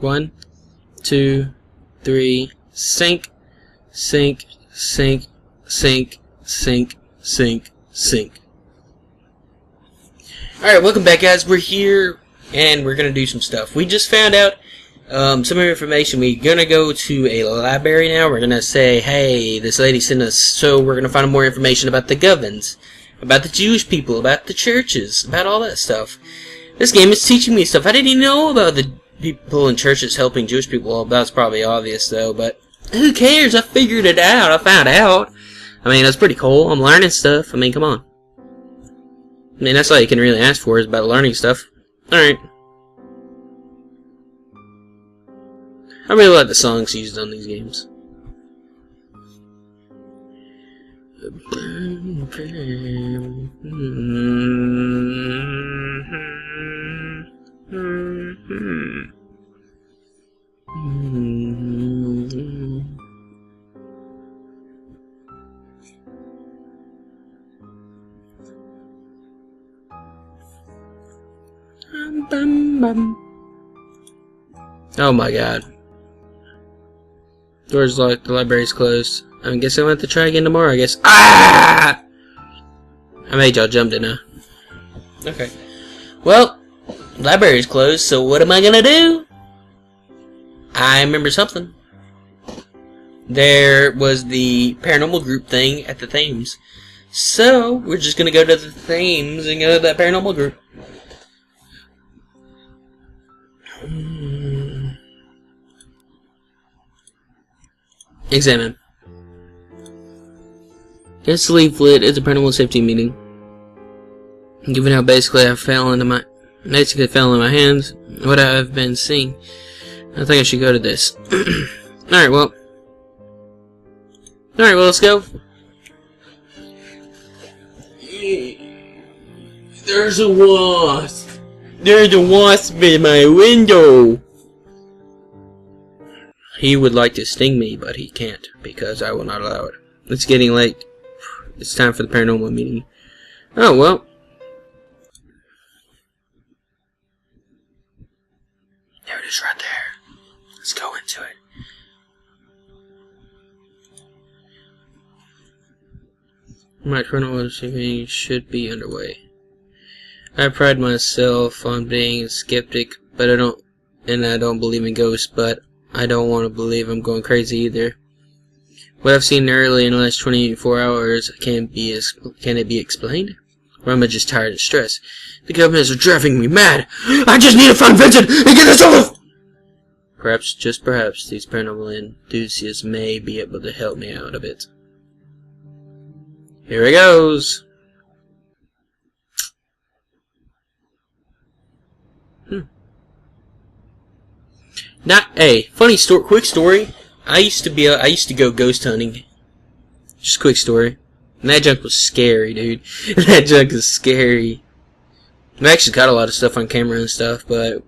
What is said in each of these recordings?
1, 2, 3, sink, sink, sink, sink, sink, sink, sink. Alright, welcome back, guys. We're here, and we're gonna do some stuff. We just found out some information. We're gonna go to a library now. We're gonna say, hey, this lady sent us, so we're gonna find more information about the Govans, about the Jewish people, about the churches, about all that stuff. This game is teaching me stuff. I didn't even know about the people in churches helping Jewish people. Well, that's probably obvious, though, but who cares? I figured it out. I found out. I mean, that's pretty cool. I'm learning stuff. I mean, come on. I mean, that's all you can really ask for is about learning stuff. Alright. I really like the songs used on these games. Oh my god. Door's locked, the library's closed. I guess I'm going to have to try again tomorrow, I guess. Ah! I made y'all jump, didn't I? Okay. Well, library's closed, so what am I going to do? I remember something. There was the paranormal group thing at the Thames. So, we're just going to go to the Thames and go to that paranormal group. Examine. This leaflet is a paranormal safety meeting. Given how basically I fell into my hands, what I've been seeing, I think I should go to this. Alright, well, let's go. There's a wasp. There's a wasp in my window. He would like to sting me, but he can't, because I will not allow it. It's getting late. It's time for the paranormal meeting. Oh, well. There it is right there. Let's go into it. My paranormal meeting should be underway. I pride myself on being a skeptic, but I don't believe in ghosts, but I don't want to believe I'm going crazy either. What I've seen early in the last 24 hours, can it be explained? Or am I just tired and stressed? The governments are driving me mad! I just need to find Vincent and get this over with! Perhaps, just perhaps, these paranormal enthusiasts may be able to help me out a bit. Here it goes! Funny story, quick story. I used to go ghost hunting. Just a quick story. And that junk was scary, dude. That junk is scary. I've actually got a lot of stuff on camera and stuff, but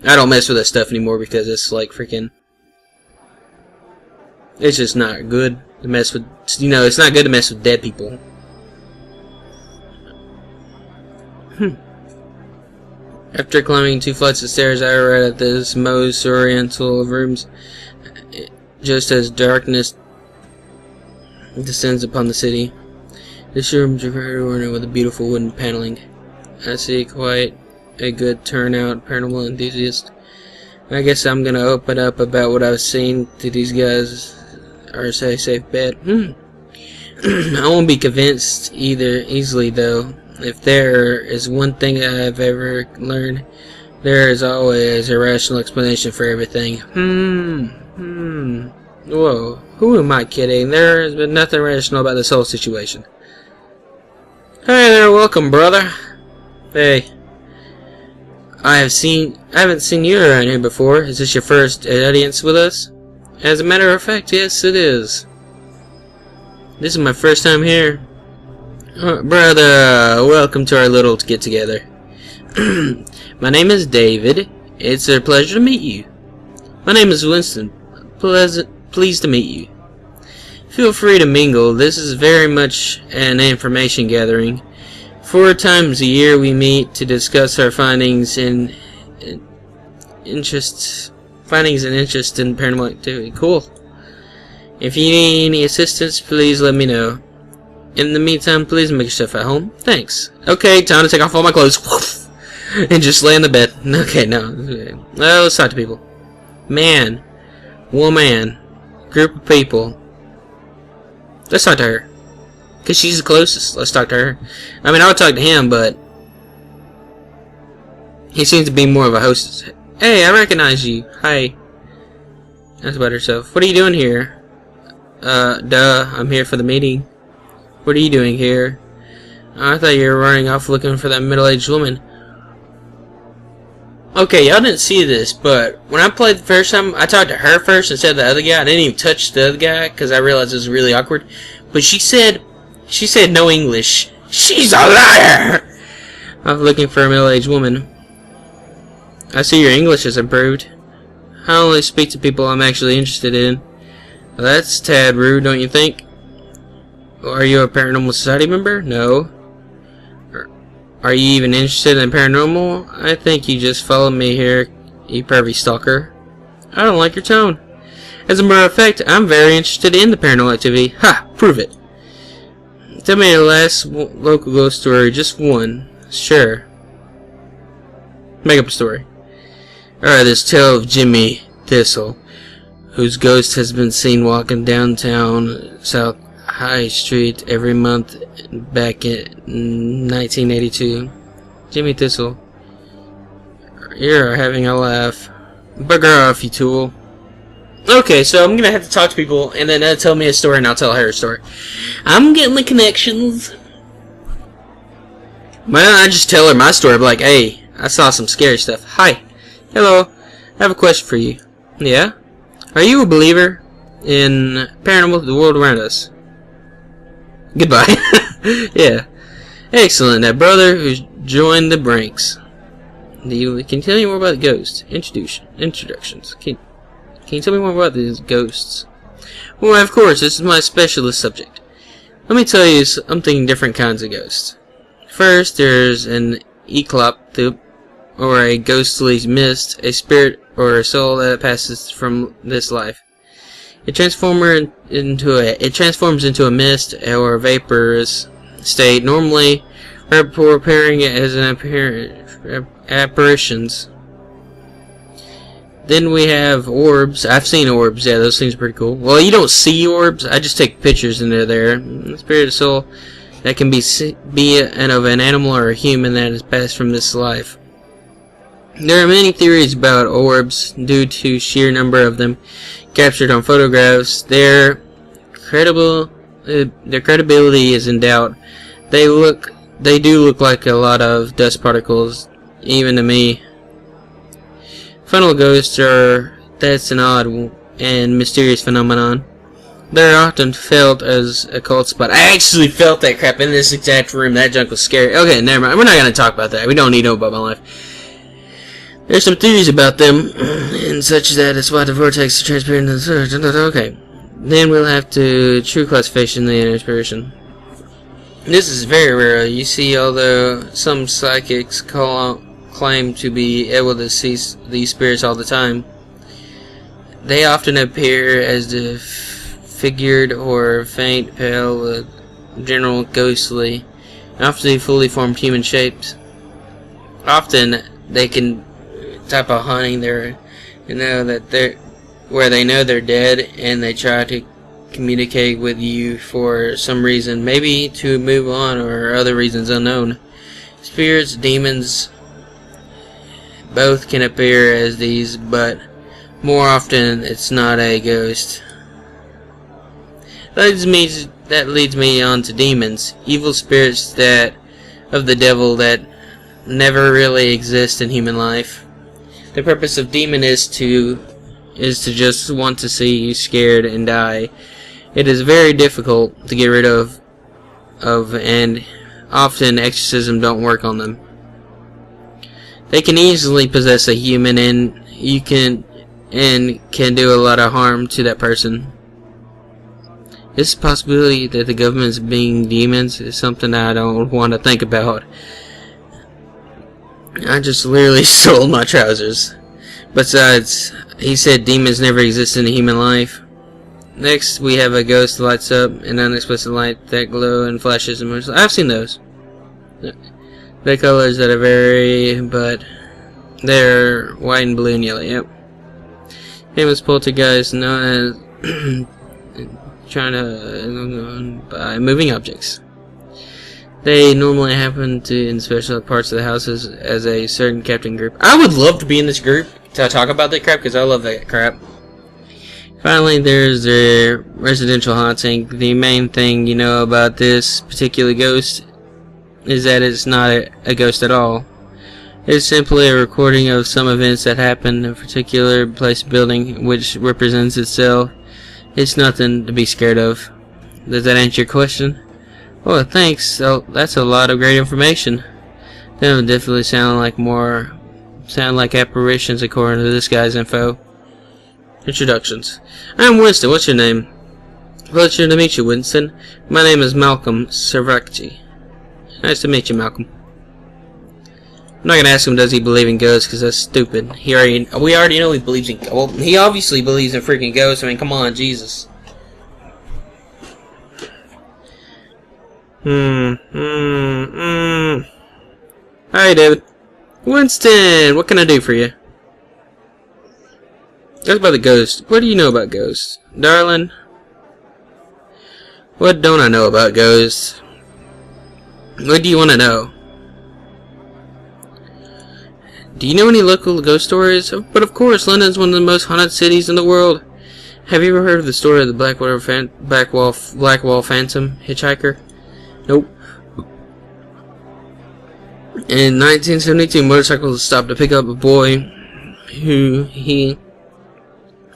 I don't mess with that stuff anymore because it's like freaking. It's just not good to mess with. It's not good to mess with dead people. After climbing 2 flights of stairs, I arrived at this most oriental of rooms. Just as darkness descends upon the city, this room's very ornate with a beautiful wooden paneling. I see quite a good turnout, paranormal enthusiast. I guess I'm gonna open up about what I've seen to these guys, or say safe bet. I won't be convinced easily though. If there is one thing I've ever learned, there is always a rational explanation for everything. Whoa, who am I kidding? There has been nothing rational about this whole situation. Hey there, welcome, brother. Hey, I haven't seen you around here before. Is this your first audience with us? As a matter of fact, yes, it is. This is my first time here. Brother, welcome to our little get-together. My name is David. It's a pleasure to meet you. My name is Winston. Pleased to meet you. Feel free to mingle. This is very much an information gathering. 4 times a year we meet to discuss our findings and interests findings and interest in paranormal activity. Cool. If you need any assistance, please let me know. In the meantime, please make yourself at home. Thanks. Okay, time to take off all my clothes. Woof, and just lay in the bed. Okay, no. Well, let's talk to people. Man. Woman. Group of people. Let's talk to her. Because she's the closest. Let's talk to her. I mean, I would talk to him, but he seems to be more of a hostess. Hey, I recognize you. Hi. That's about herself. What are you doing here? I'm here for the meeting. What are you doing here? I thought you were running off looking for that middle-aged woman. Okay, y'all didn't see this, but when I played the first time, I talked to her first instead of the other guy. I didn't even touch the other guy because I realized it was really awkward. But she said no English. She's a liar! I was looking for a middle-aged woman. I see your English has improved. I only speak to people I'm actually interested in. Well, that's tad rude, don't you think? Are you a paranormal society member? No. Are you even interested in paranormal? I think you just followed me here, you pervy stalker. I don't like your tone. As a matter of fact, I'm very interested in the paranormal activity. Ha! Prove it. Tell me your last local ghost story. Just one. Sure. Make up a story. Alright, this tale of Jimmy Thistle, whose ghost has been seen walking downtown South High Street every month back in 1982. Jimmy Thistle, you're having a laugh. Bugger off, you tool. Okay, so I'm gonna have to talk to people, and then they'll tell me a story, and I'll tell her a story. I'm getting the connections. Well, I just tell her my story, like, hey, I saw some scary stuff. Hi. Hello. I have a question for you. Yeah? Are you a believer in paranormal, the world around us? Goodbye. Yeah. Excellent. That brother who's joined the ranks. Can you tell me more about the ghosts? Introductions. Can you tell me more about these ghosts? Well, of course, this is my specialist subject. Let me tell you something different kinds of ghosts. First, there's an ecloptop, or a ghostly mist, a spirit or a soul that passes from this life. It transforms into a mist or a vaporous state, normally appearing as an apparitions. Then we have orbs. I've seen orbs. Yeah, those things are pretty cool. Well, you don't see orbs. I just take pictures and they're there. The spirit or soul that can be of an animal or a human that has passed from this life. There are many theories about orbs due to sheer number of them captured on photographs. Their credibility is in doubt. They do look like a lot of dust particles, even to me. Funnel ghosts that's an odd and mysterious phenomenon. They're often felt as a cold spot. I actually felt that crap in this exact room. That junk was scary. Okay, never mind. We're not going to talk about that. We don't need to know about my life. There's some theories about them, and such that it's why the vortex is transparent. Okay. Then we'll have to true classification the inspiration. This is very rare. You see, although some psychics claim to be able to see these spirits all the time, they often appear as disfigured or faint, pale, with general ghostly, and often fully formed human shapes. Often they can type of hunting where they know they're dead, and they try to communicate with you for some reason, maybe to move on or other reasons unknown. Spirits, demons, both can appear as these, but more often it's not a ghost. That leads me on to demons, evil spirits of the devil that never really exist in human life. The purpose of demon is to just want to see you scared and die. It is very difficult to get rid of, and often exorcism don't work on them. They can easily possess a human, and can do a lot of harm to that person. This possibility that the government's being demons is something I don't want to think about. I just literally sold my trousers. Besides, he said demons never exist in a human life. Next, we have a ghost that lights up an unexplicit light that glow and flashes. And I've seen those. The colors that are vary, but they're white and blue and yellow. Yep. Famous poltergeist known as trying to by moving objects. They normally happen in special parts of the houses as a certain captain group. I would love to be in this group to talk about that crap because I love that crap. Finally, there's the residential haunting. The main thing you know about this particular ghost is that it's not a ghost at all. It's simply a recording of some events that happened in a particular place building which represents itself. It's nothing to be scared of. Does that answer your question? Oh, thanks. So that's a lot of great information. That would definitely sound like apparitions according to this guy's info. Introductions. I'm Winston. What's your name? Pleasure to meet you, Winston. My name is Malcolm Savrakji. Nice to meet you, Malcolm. I'm not gonna ask him does he believe in ghosts because that's stupid. We already know he believes in. Well, he obviously believes in freaking ghosts. I mean, come on, Jesus. Hi, David. Winston, what can I do for you? That's about the ghost. What do you know about ghosts? Darling? What don't I know about ghosts? What do you want to know? Do you know any local ghost stories? But of course, London's one of the most haunted cities in the world. Have you ever heard of the story of the Blackwall Phantom hitchhiker? Nope. In 1972, motorcycles stopped to pick up a boy who he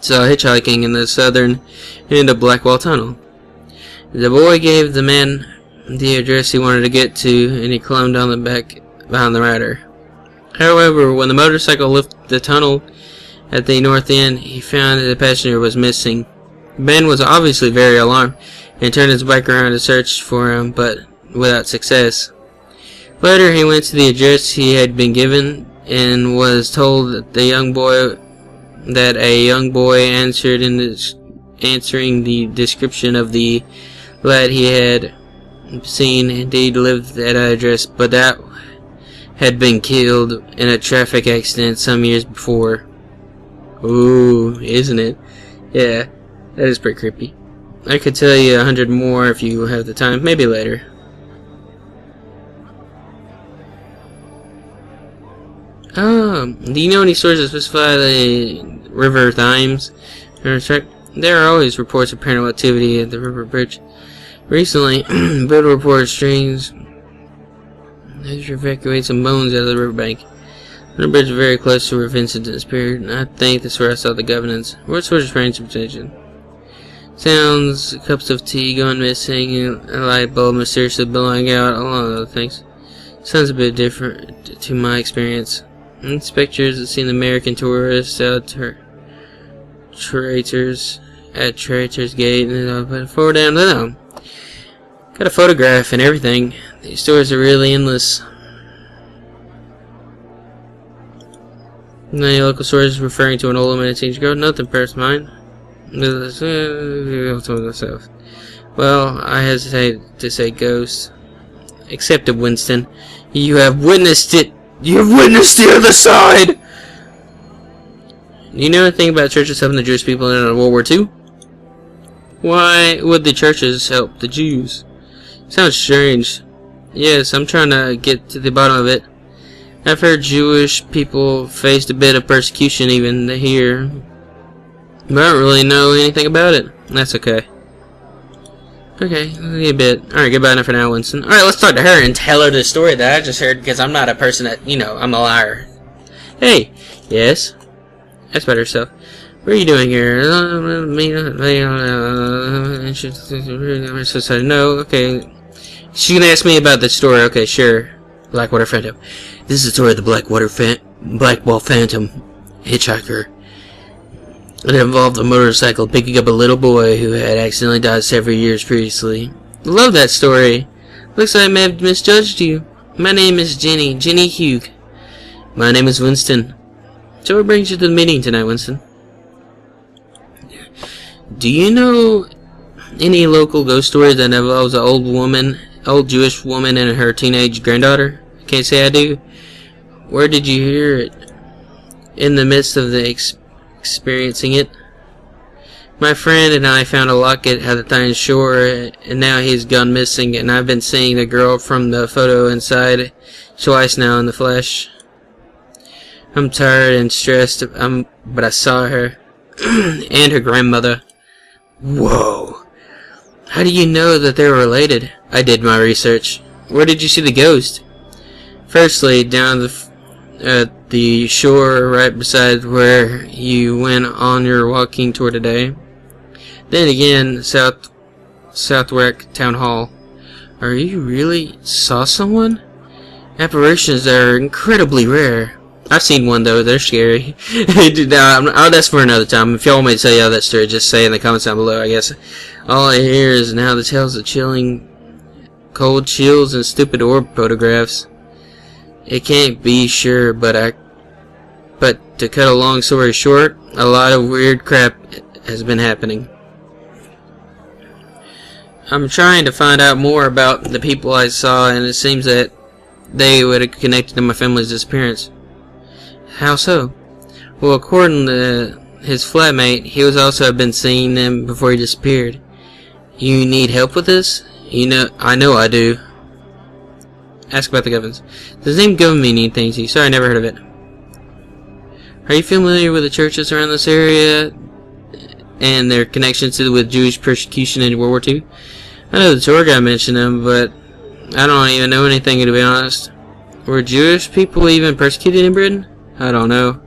saw hitchhiking in the southern end of Blackwall Tunnel. The boy gave the man the address he wanted to get to, and he climbed down the back behind the rider. However, when the motorcycle left the tunnel at the north end, he found that the passenger was missing. Ben was obviously very alarmed and turned his bike around to search for him, but without success. Later, he went to the address he had been given and was told that a young boy answering the description of the lad he had seen indeed lived at that address, but that had been killed in a traffic accident some years before. Ooh, isn't it? Yeah, that is pretty creepy. I could tell you 100 more if you have the time, maybe later. Do you know any stories that specify the River Thames? There are always reports of paranormal activity at the river bridge. Recently, Bill reported strange evacuate some bones out of the riverbank. The bridge is very close to where Vincent disappeared. I think that's where I saw the governance. What sort of strange obsession? Sounds, cups of tea going missing, a light bulb mysteriously blowing out, a lot of other things. Sounds a bit different to my experience. Inspectors have seen American tourists out traitors at Traitor's Gate and forward down. No. Got a photograph and everything. These stories are really endless. Any local stories referring to an old woman that teenage girl? Nothing perhaps mine. Well, I hesitate to say ghosts. Accepted, Winston. You have witnessed it. You have witnessed the other side! Do you know anything about churches helping the Jewish people in World War II? Why would the churches help the Jews? Sounds strange. Yes, I'm trying to get to the bottom of it. I've heard Jewish people faced a bit of persecution even here. But I don't really know anything about it. That's okay. Okay, a bit. Alright, goodbye now for now, Winston. Alright, let's talk to her and tell her the story that I just heard, because I'm not a person that, I'm a liar. Hey, yes? That's about herself. What are you doing here? No, okay. She's gonna ask me about the story. Okay, sure. Blackwater Phantom. This is the story of the Blackwall Phantom hitchhiker. It involved a motorcycle picking up a little boy who had accidentally died several years previously. Love that story. Looks like I may have misjudged you. My name is Jenny Hugh. My name is Winston. So what brings you to the meeting tonight, Winston? Do you know any local ghost stories that involves an old Jewish woman and her teenage granddaughter? I can't say I do. Where did you hear it? In the midst of the experiencing it? My friend and I found a locket at the Thine Shore, and now he's gone missing, and I've been seeing the girl from the photo inside twice now in the flesh. I'm tired and stressed, but I saw her. And her grandmother. Whoa. How do you know that they're related? I did my research. Where did you see the ghost? Firstly, down the shore right beside where you went on your walking tour today. Then again, Southwark Town Hall. Are you really saw someone? Apparitions are incredibly rare. I've seen one though, they're scary. That's for another time. If y'all want me to tell y'all that story, just say in the comments down below, I guess. All I hear is now the tales of chilling, cold chills and stupid orb photographs. It can't be sure, but to cut a long story short, a lot of weird crap has been happening. I'm trying to find out more about the people I saw, and it seems that they would have connected to my family's disappearance. How so? Well, according to his flatmate, he was also been seeing them before he disappeared. You need help with this? I know I do. Ask about the Govins. Does the name Govin mean anything to you? Sorry, I never heard of it. Are you familiar with the churches around this area and their connections with Jewish persecution in World War II? I know the tour guide mentioned them, but I don't even know anything, to be honest. Were Jewish people even persecuted in Britain? I don't know.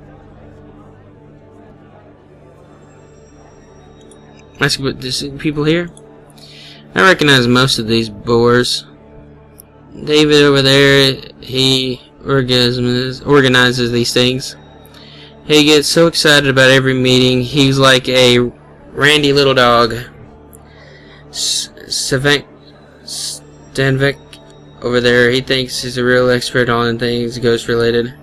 Ask about these people here. I recognize most of these boars. David over there, he organizes these things. He gets so excited about every meeting. He's like a randy little dog. Stanvik over there, he thinks he's a real expert on things ghost related.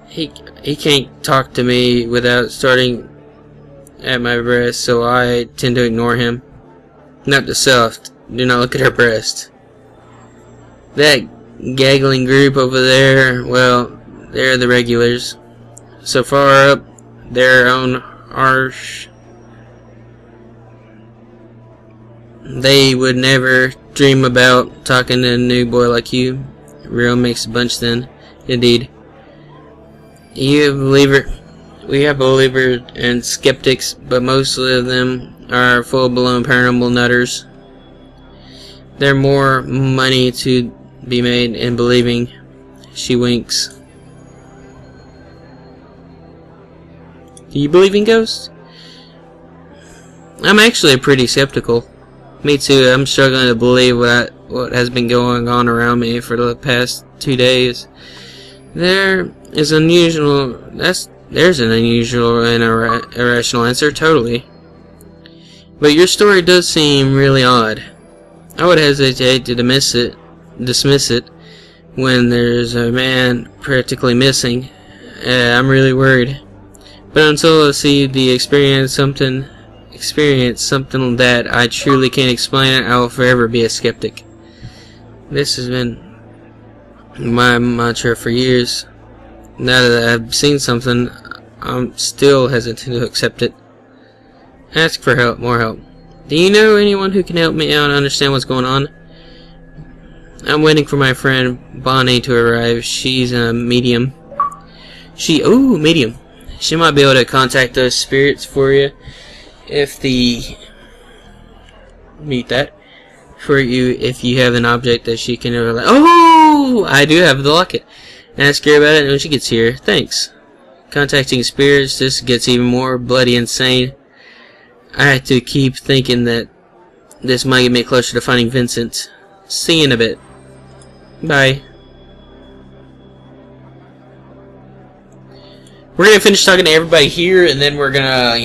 He can't talk to me without starting at my breast, so I tend to ignore him. Note to self, do not look at her breast. That gaggling group over there, well, they're the regulars. So far up their own arse, they would never dream about talking to a new boy like you. Real mixed bunch then, indeed. We have believers and skeptics, but most of them are full-blown paranormal nutters. There's more money to be made in believing. She winks. Do you believe in ghosts? I'm actually pretty skeptical. Me too. I'm struggling to believe what has been going on around me for the past 2 days. There's an unusual and irrational answer, totally. But your story does seem really odd. I would hesitate to dismiss it when there's a man practically missing. I'm really worried. But until I see the experience something that I truly can't explain, I will forever be a skeptic. This has been my mantra for years. Now that I've seen something, I'm still hesitant to accept it. Ask for help, more help. Do you know anyone who can help me out and understand what's going on? I'm waiting for my friend Bonnie to arrive. She's a medium. Medium. She might be able to contact those spirits for you if you have an object that she can ever. Oh, I do have the locket. Ask her about it when she gets here. Thanks. Contacting spirits just gets even more bloody insane. I have to keep thinking that this might get me closer to finding Vincent. See you in a bit. Bye. We're going to finish talking to everybody here, and then we're going to,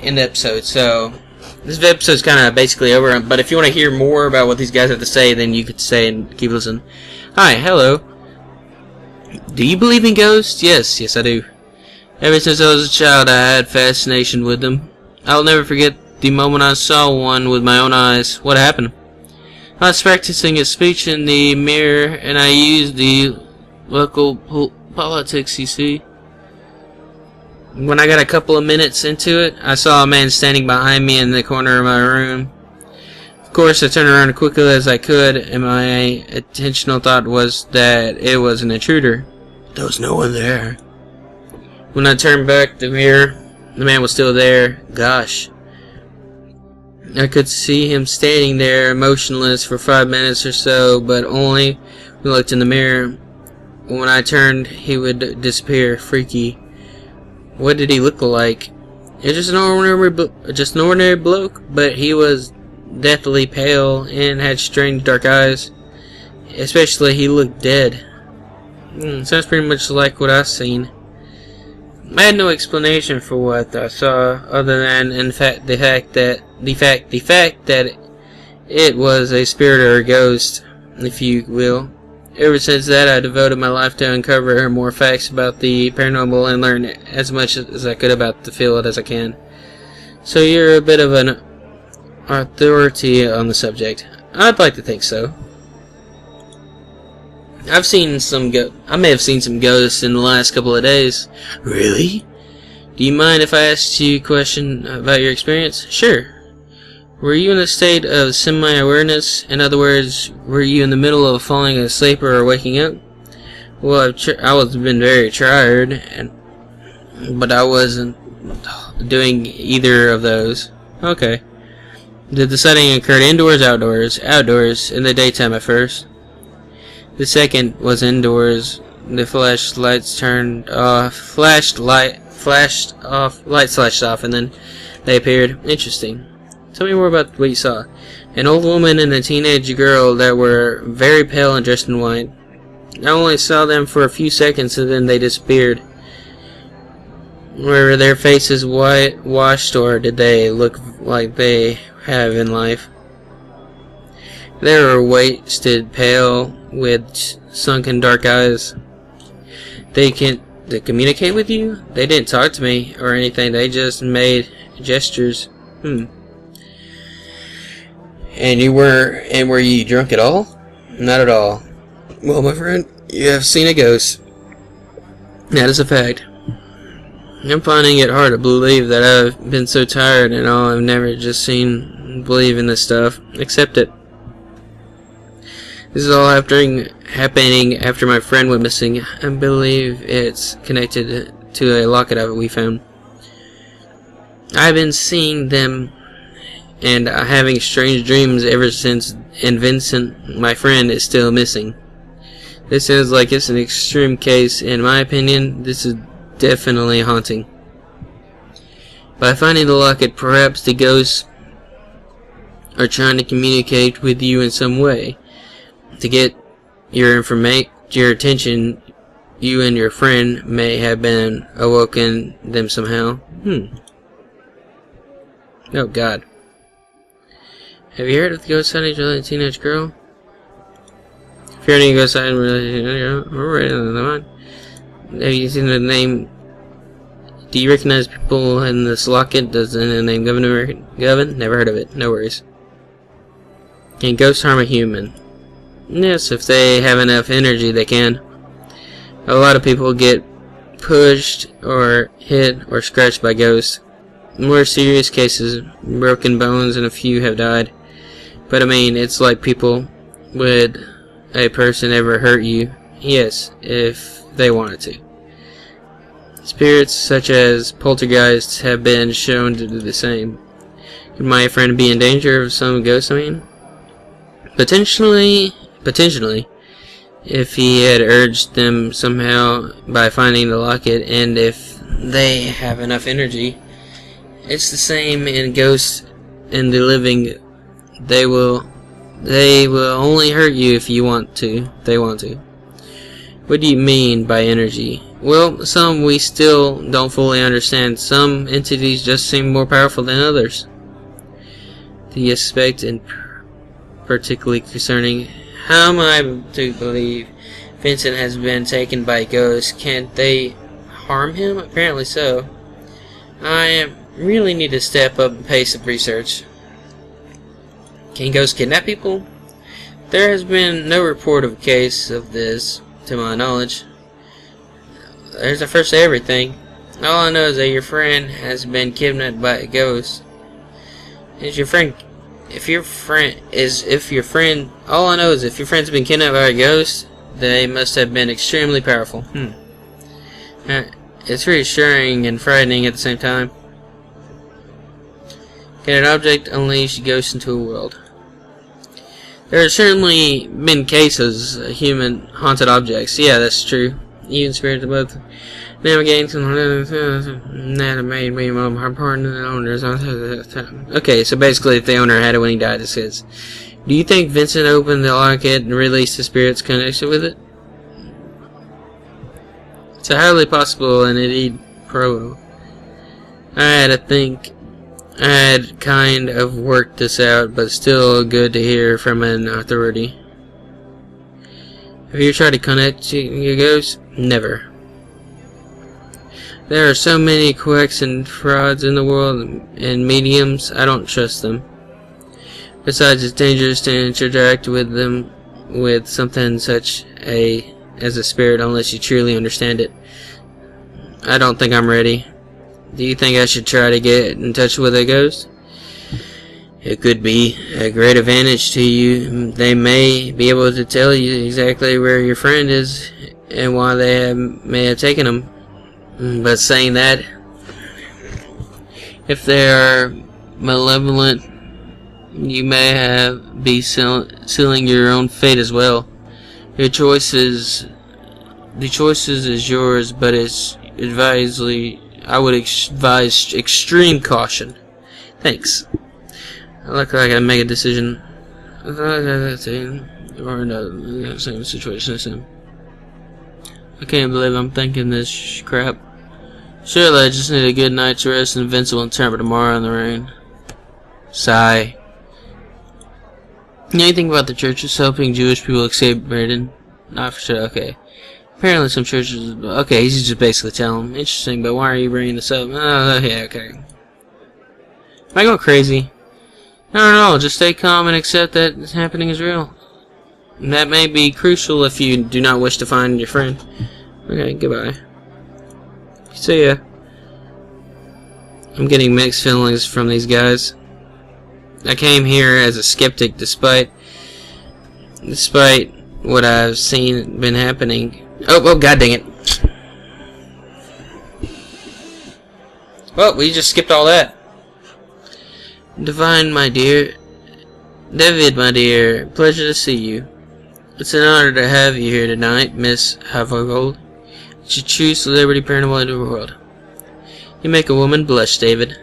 end the episode. So, this episode's kind of basically over, but if you want to hear more about what these guys have to say, then you could say and keep listening. Hi, hello. Do you believe in ghosts? Yes, I do. Ever since I was a child, I had fascination with them. I'll never forget the moment I saw one with my own eyes. What happened? I was practicing a speech in the mirror, and I used the local politics, you see. When I got a couple of minutes into it, I saw a man standing behind me in the corner of my room. Of course, I turned around as quickly as I could, and my intentional thought was that it was an intruder. There was no one there. When I turned back the mirror, the man was still there. Gosh. I could see him standing there motionless for 5 minutes or so, but only when I looked in the mirror. When I turned, he would disappear. Freaky. What did he look like? It was just an ordinary bloke, but he was deathly pale and had strange dark eyes. Especially, he looked dead. Sounds pretty much like what I've seen. I had no explanation for what I saw, other than, in fact, the fact that it was a spirit or a ghost, if you will. Ever since that, I devoted my life to uncover more facts about the paranormal and learn as much as I could about the field as I can. So you're a bit of an authority on the subject. I'd like to think so. I may have seen some ghosts in the last couple of days. Really? Do you mind if I asked you a question about your experience? Sure. Were you in a state of semi-awareness? In other words, were you in the middle of falling asleep or waking up? Well, I was been very tired, but I wasn't doing either of those. Okay. Did the sighting occur indoors, outdoors? Outdoors, in the daytime at first. The second was indoors. The flashlights turned off. Lights flashed off, and then they appeared. Interesting. Tell me more about what you saw. An old woman and a teenage girl that were very pale and dressed in white. I only saw them for a few seconds, and then they disappeared. Were their faces whitewashed, or did they look like they have in life? They were wasted, pale, with sunken dark eyes. They communicate with you? They didn't talk to me or anything. They just made gestures. And were you drunk at all? Not at all. Well, my friend, you have seen a ghost. That is a fact. I'm finding it hard to believe that I've been so tired and all. I've never just believe in this stuff. Accept it. This is all happening after my friend went missing. I believe it's connected to a locket of it we found. I've been seeing them and having strange dreams ever since, and Vincent, my friend, is still missing. This sounds like it's an extreme case. In my opinion, this is definitely haunting. By finding the locket, perhaps the ghosts are trying to communicate with you in some way. To get your attention, you and your friend may have been awoken them somehow. Oh God. Have you heard of the ghost sighting of a teenage girl? If you're any ghost sighting have you seen the name? Do you recognize people in this locket? Does the name Govin? Never heard of it. No worries. Can ghosts harm a human? Yes, if they have enough energy, they can. A lot of people get pushed or hit or scratched by ghosts. More serious cases, broken bones, and a few have died. But I mean, it's like people. Would a person ever hurt you? Yes, if they wanted to. Spirits such as poltergeists have been shown to do the same. Could my friend be in danger of some ghosts, I mean? Potentially, if he had urged them somehow by finding the locket, and if they have enough energy. It's the same in ghosts and the living. They will only hurt you if they want to. What do you mean by energy? Well, some we still don't fully understand. Some entities just seem more powerful than others. The aspect and particularly concerning how am I to believe Vincent has been taken by ghosts? Can't they harm him? Apparently so. I really need to step up the pace of research. Can ghosts kidnap people? There has been no report of a case of this, to my knowledge. There's a first to everything. All I know is that your friend has been kidnapped by a ghost. All I know is if your friend's been kidnapped by a ghost, they must have been extremely powerful. It's reassuring and frightening at the same time. Can an object unleash ghosts into a world? There have certainly been cases of human haunted objects. Yeah, that's true. Even spirits of both navigating that made me important to the owners. Okay, so basically if the owner had it when he died, it says. Do you think Vincent opened the locket and released the spirit's connection with it? It's highly possible and indeed probable. I had kind of worked this out, but still good to hear from an authority. Have you tried to connect your ghosts? Never. There are so many quacks and frauds in the world, and mediums, I don't trust them. Besides, it's dangerous to interact with them with something such as a spirit unless you truly understand it. I don't think I'm ready. Do you think I should try to get in touch with a ghost? It could be a great advantage to you. They may be able to tell you exactly where your friend is and why they may have taken him. But saying that, if they are malevolent, you may be sealing your own fate as well. The choice is yours, but I would advise extreme caution. Thanks. I look like I make a decision. Or no, same situation as him. I can't believe I'm thinking this crap. Surely I just need a good night's rest and Vince will turn tomorrow in the rain. Sigh. Anything about the churches helping Jewish people escape burden? Not for sure, okay. Apparently some churches... Okay, he's just basically telling them. Interesting, but why are you bringing this up? Oh, yeah, okay. Am I going crazy? No, just stay calm and accept that this happening is real. And that may be crucial if you do not wish to find your friend. Okay, goodbye. See ya. I'm getting mixed feelings from these guys. I came here as a skeptic despite what I've seen been happening. Oh, god dang it. Well, we just skipped all that. David, my dear, pleasure to see you. It's an honor to have you here tonight, Miss Havergold. It's a true celebrity paranormal in the world. You make a woman blush, David.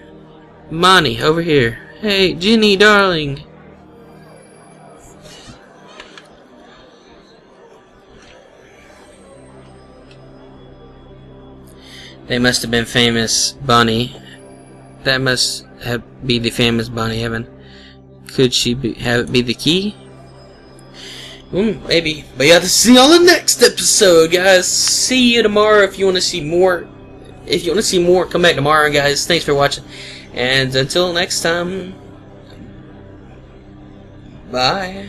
Bonnie, over here. Hey, Ginny, darling. They must have been famous Bonnie. That must be the famous Bonnie Heaven. Could she have it be the key? Maybe. But yeah, this is all the next episode, guys. See you tomorrow if you want to see more. If you want to see more, come back tomorrow, guys. Thanks for watching. And until next time, bye.